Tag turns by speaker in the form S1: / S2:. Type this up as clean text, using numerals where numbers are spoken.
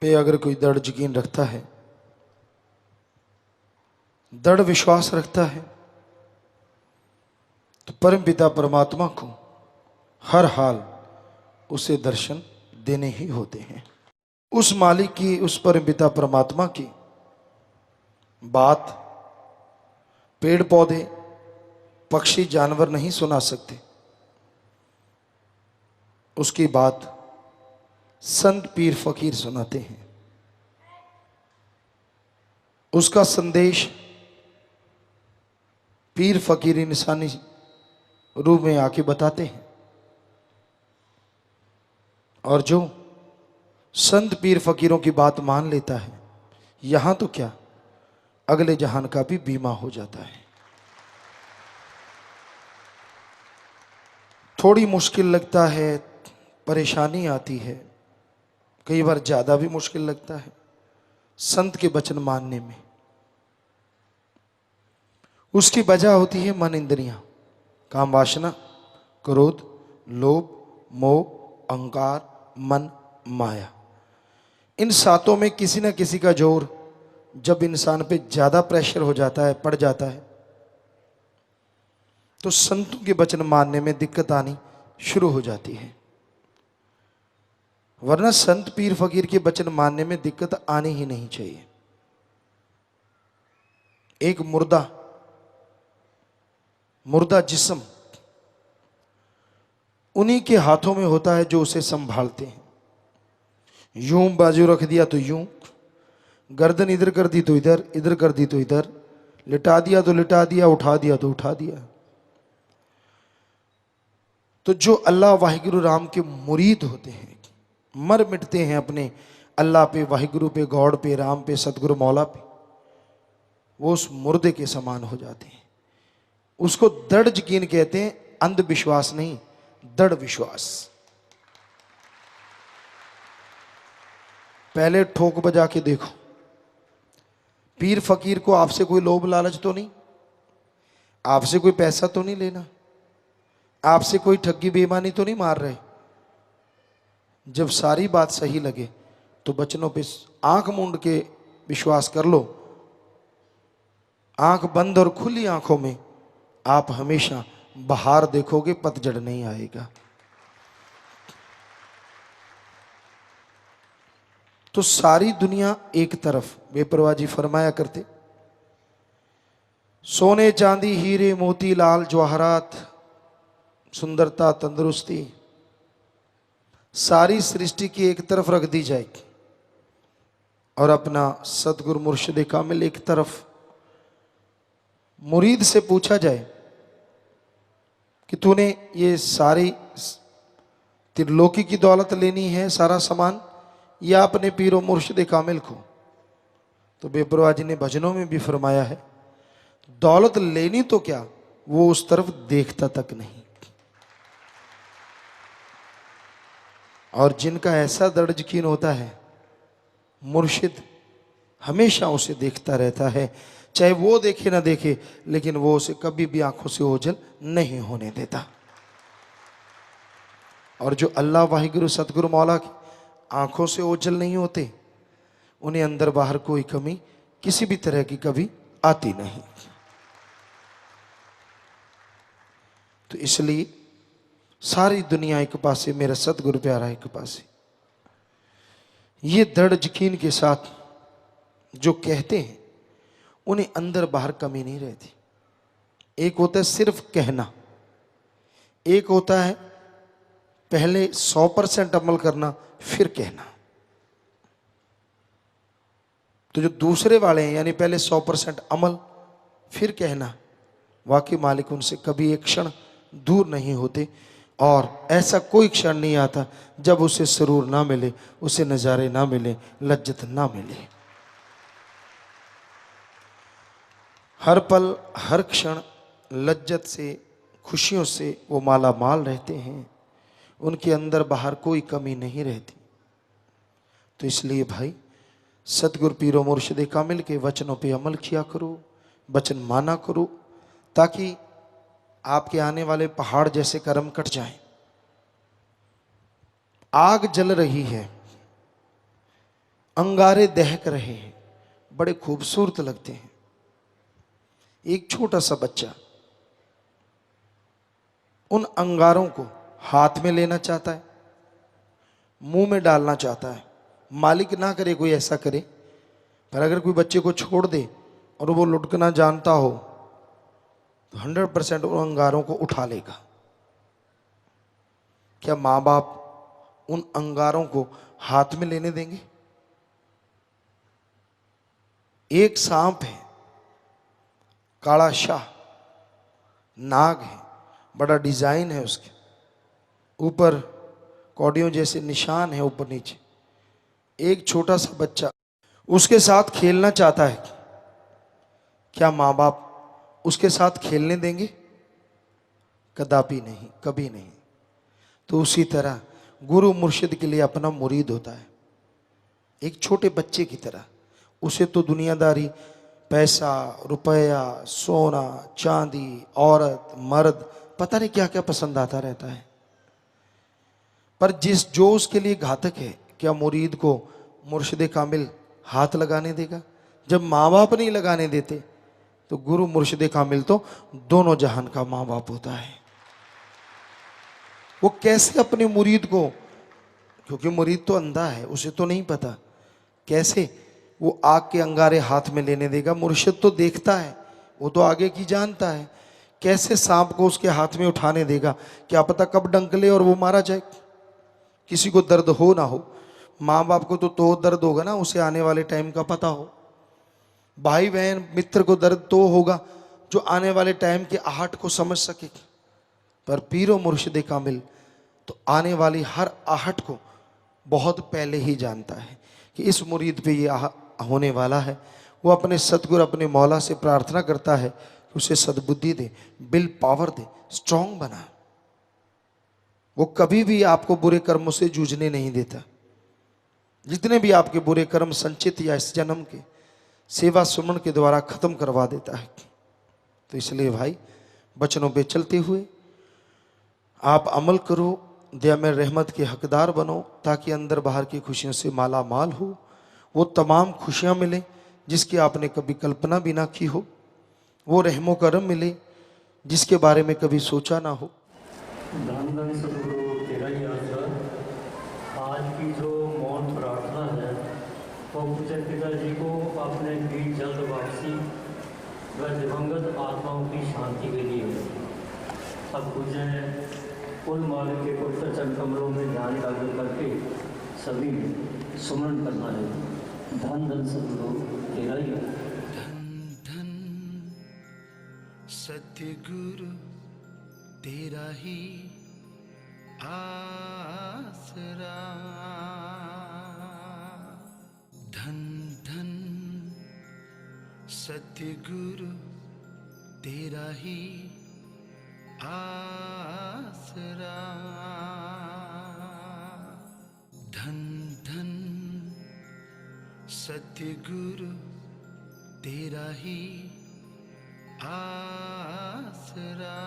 S1: पे अगर कोई दृढ़ यकीन रखता है, दृढ़ विश्वास रखता है, तो परमपिता परमात्मा को हर हाल उसे दर्शन देने ही होते हैं। उस मालिक की, उस परमपिता परमात्मा की बात पेड़ पौधे पक्षी जानवर नहीं सुना सकते। उसकी बात संत पीर फकीर सुनाते हैं। उसका संदेश पीर फकीर इंसानी रूप में आके बताते हैं। और जो संत पीर फकीरों की बात मान लेता है, यहां तो क्या अगले जहान का भी बीमा हो जाता है। थोड़ी मुश्किल लगता है, परेशानी आती है, कई बार ज्यादा भी मुश्किल लगता है संत के वचन मानने में। उसकी वजह होती है मन इंद्रियां, काम वासना, क्रोध, लोभ, मोह, अहंकार, मन, माया। इन सातों में किसी न किसी का जोर जब इंसान पे ज्यादा प्रेशर हो जाता है, पड़ जाता है, तो संतों के वचन मानने में दिक्कत आनी शुरू हो जाती है। वरना संत पीर फकीर के वचन मानने में दिक्कत आनी ही नहीं चाहिए। एक मुर्दा जिस्म उन्हीं के हाथों में होता है जो उसे संभालते हैं। यूं बाजू रख दिया तो यूं, गर्दन इधर कर दी तो इधर, इधर कर दी तो इधर, लिटा दिया तो लिटा दिया, उठा दिया तो उठा दिया। तो जो अल्लाह वाहिगुरु राम के मुरीद होते हैं, मर मिटते हैं अपने अल्लाह पे, वाहिगुरु पे, गॉड पे, राम पे, सतगुरु मौला पे, वो उस मुर्दे के समान हो जाते हैं। उसको दृढ़ यकीन कहते हैं, अंधविश्वास नहीं, दृढ़ विश्वास। पहले ठोक बजा के देखो, पीर फकीर को आपसे कोई लोभ लालच तो नहीं, आपसे कोई पैसा तो नहीं लेना, आपसे कोई ठगी बेईमानी तो नहीं मार रहे। जब सारी बात सही लगे तो बचनों पे आंख मूंद के विश्वास कर लो। आंख बंद और खुली आंखों में आप हमेशा बहार देखोगे, पतझड़ नहीं आएगा। तो सारी दुनिया एक तरफ, बेपरवाह जी फरमाया करते, सोने चांदी हीरे मोती लाल जवाहरात, सुंदरता तंदुरुस्ती, सारी सृष्टि की एक तरफ रख दी जाएगी और अपना सतगुरु मुर्शिद कामिल एक तरफ। मुरीद से पूछा जाए कि तूने ये सारी त्रिलोकी की दौलत लेनी है, सारा सामान, या अपने पीरो मुर्शिद कामिल को, तो बेपरवाह जी ने भजनों में भी फरमाया है, दौलत लेनी तो क्या, वो उस तरफ देखता तक नहीं। और जिनका ऐसा दृढ़ यकीन होता है, मुर्शिद हमेशा उसे देखता रहता है, चाहे वो देखे ना देखे, लेकिन वो उसे कभी भी आंखों से ओझल नहीं होने देता। और जो अल्लाह वाहिगुरु सतगुरु मौला की आंखों से ओझल नहीं होते, उन्हें अंदर बाहर कोई कमी किसी भी तरह की कभी आती नहीं। तो इसलिए सारी दुनिया एक पासे, मेरा सतगुरु प्यारा एक पासे। ये दृढ़ यकीन के साथ जो कहते हैं, उन्हें अंदर बाहर कमी नहीं रहती। एक होता है सिर्फ कहना, एक होता है पहले 100% अमल करना फिर कहना। तो जो दूसरे वाले हैं, यानी पहले 100% अमल फिर कहना, वाकई मालिक उनसे कभी एक क्षण दूर नहीं होते। और ऐसा कोई क्षण नहीं आता जब उसे सुरूर ना मिले, उसे नज़ारे ना मिले, लज्जत ना मिले। हर पल हर क्षण लज्जत से, खुशियों से वो माला माल रहते हैं। उनके अंदर बाहर कोई कमी नहीं रहती। तो इसलिए भाई, सतगुरु पीरो मुर्शिद कामिल के वचनों पे अमल किया करो, वचन माना करो, ताकि आपके आने वाले पहाड़ जैसे कर्म कट जाएं। आग जल रही है, अंगारे दहक रहे हैं, बड़े खूबसूरत लगते हैं। एक छोटा सा बच्चा उन अंगारों को हाथ में लेना चाहता है, मुंह में डालना चाहता है। मालिक ना करे कोई ऐसा करे, पर अगर कोई बच्चे को छोड़ दे और वो लुढ़कना जानता हो तो 100% उन अंगारों को उठा लेगा। क्या माँ बाप उन अंगारों को हाथ में लेने देंगे? एक सांप है, काला शाह नाग है, बड़ा डिजाइन है उसके ऊपर, कौड़ियों जैसे निशान है ऊपर नीचे। एक छोटा सा बच्चा उसके साथ खेलना चाहता है, क्या माँ बाप उसके साथ खेलने देंगे? कदापि नहीं, कभी नहीं। तो उसी तरह गुरु मुर्शिद के लिए अपना मुरीद होता है, एक छोटे बच्चे की तरह। उसे तो दुनियादारी, पैसा, रुपया, सोना, चांदी, औरत, मर्द, पता नहीं क्या क्या पसंद आता रहता है। पर जो उसके लिए घातक है, क्या मुरीद को मुर्शिद कामिल हाथ लगाने देगा? जब माँ बाप नहीं लगाने देते तो गुरु मुर्शिद कामिल तो दोनों जहान का माँ बाप होता है। वो कैसे अपने मुरीद को, क्योंकि मुरीद तो अंधा है, उसे तो नहीं पता, कैसे वो आग के अंगारे हाथ में लेने देगा? मुर्शिद तो देखता है, वो तो आगे की जानता है। कैसे सांप को उसके हाथ में उठाने देगा? क्या पता कब डंक ले और वो मारा जाए, किसी को दर्द हो ना हो। माँ बाप को तो दर्द होगा ना, उसे आने वाले टाइम का पता हो। भाई बहन मित्र को दर्द तो होगा जो आने वाले टाइम के आहट को समझ सके। पर पीरो मुर्शिद कामिल तो आने वाली हर आहट को बहुत पहले ही जानता है कि इस मुरीद पे ये होने वाला है। वो अपने सतगुरु, अपने मौला से प्रार्थना करता है कि उसे सद्बुद्धि दे, विल पावर दे, स्ट्रांग बना। वो कभी भी आपको बुरे कर्मों से जूझने नहीं देता। जितने भी आपके बुरे कर्म संचित या इस जन्म के, सेवा सुमन के द्वारा खत्म करवा देता है। तो इसलिए भाई, बचनों पे चलते हुए आप अमल करो, दया में रहमत के हकदार बनो, ताकि अंदर बाहर की खुशियों से माला माल हो। वो तमाम खुशियां मिले जिसकी आपने कभी कल्पना भी ना की हो। वो रहमो करम मिले जिसके बारे में कभी सोचा ना हो।
S2: धन धन सदगुरु तेरा ही आसरा। आज की जो मौन प्रार्थना है वो पूज्य पिताजी को अपने बीच जल्द वापसी व दिवंगत आत्माओं की शांति के लिए है। अब पूज्य कुल मालिक के पवित्र चरण कमलों में ध्यान एकाग्र करके सभी में सुमरण करना है। धन धन सदगुरु तेरा ही आसरा।
S1: धन धन सतगुरु तेरा ही आसरा, धन धन सतगुरु तेरा ही आसरा, धन धन सतगुरु तेरा ही आसरा।